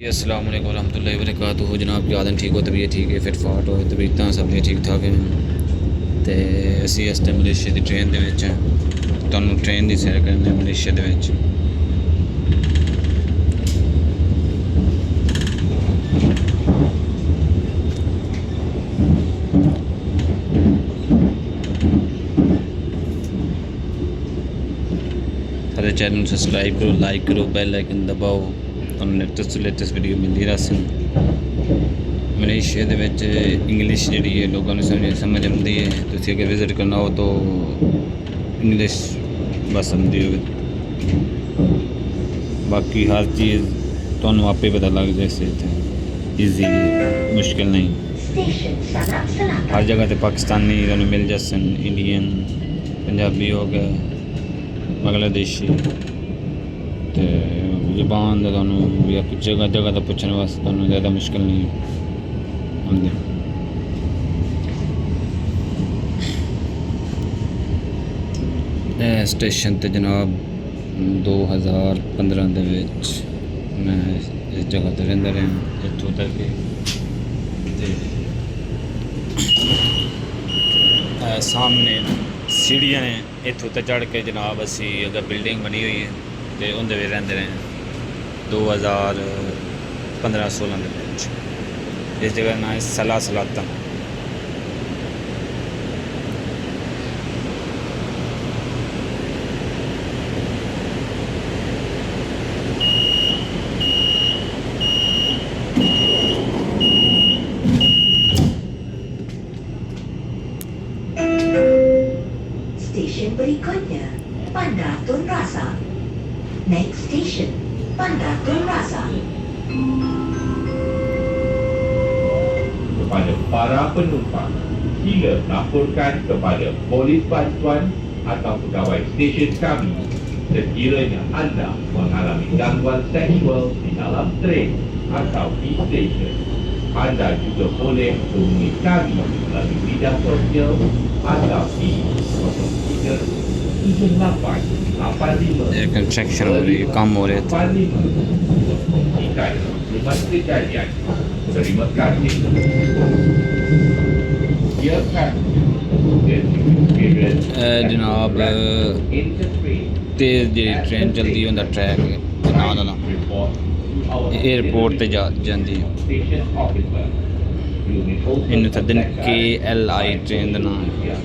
अस्सलाम वालेकुम रहमतुल्लाहि व बरकातुहू। जनाब क्या हाल ठीक हो, तबीयत ठीक है, फिट फाट हो, तबीयत सब ठीक ठाक है। तो असी इस टाइम मलेशिया की ट्रेन के विच हैं, तुहानूं ट्रेन की सैर करने मलेशिया के विच। सारे चैनल सब्सक्राइब करो, लाइक करो, बेल आइकन दबाओ, तुहानूं लेटेस्ट वीडियो मिलती रहसन। मलेशिया दे विच इंग्लिश जिहड़ी है लोगों को समझ आती है। तुसीं अगर विजिट करना हो तो इंग्लिश बस आती हो, बाकी हर चीज़ तुहानूं आपे पता लग जाए। ईजी मुश्किल नहीं, हर जगह ते पाकिस्तानी तुहानूं मिल जासन, इंडियन, पंजाबी हो गए, बांग्लादेशी। तो जुबान का तुहानूं या जगह जगह का पुछने वास्ते तुहानूं ज़्यादा मुश्किल नहीं आती। स्टेशन ते जनाब 2015 दे विच मैं इस जगह पर रहिंदा रहा, इत्थों तक सामने सीढ़ियाँ ने, इत्थों तक चढ़ के जनाब असी अगर बिल्डिंग बनी हुई है तो उनके भी रहते रहे 2015-16 के विच। इस जगह का नाम है सलाता। Stesen berikutnya, Bandar Tun Rasa. Next station, Bandar Tun Rasa. Kepada para penumpang, sila laporkan kepada polis bantuan atau pegawai stesen kami sekiranya anda mengalami gangguan seksual di dalam tren atau di stesen. Anda juga boleh hubungi kami melalui media sosial atau di 037885 एक construction हो रही है, काम हो रहे थे। Lepas kejadian, terima kasih. Biarkan जनाब तेज़ जी ट्रेन चलती है, उनका ट्रैक नाल वाला एयरपोर्ट ते जाती है। इन्हूं सदन KLI ट्रेन का नाम है।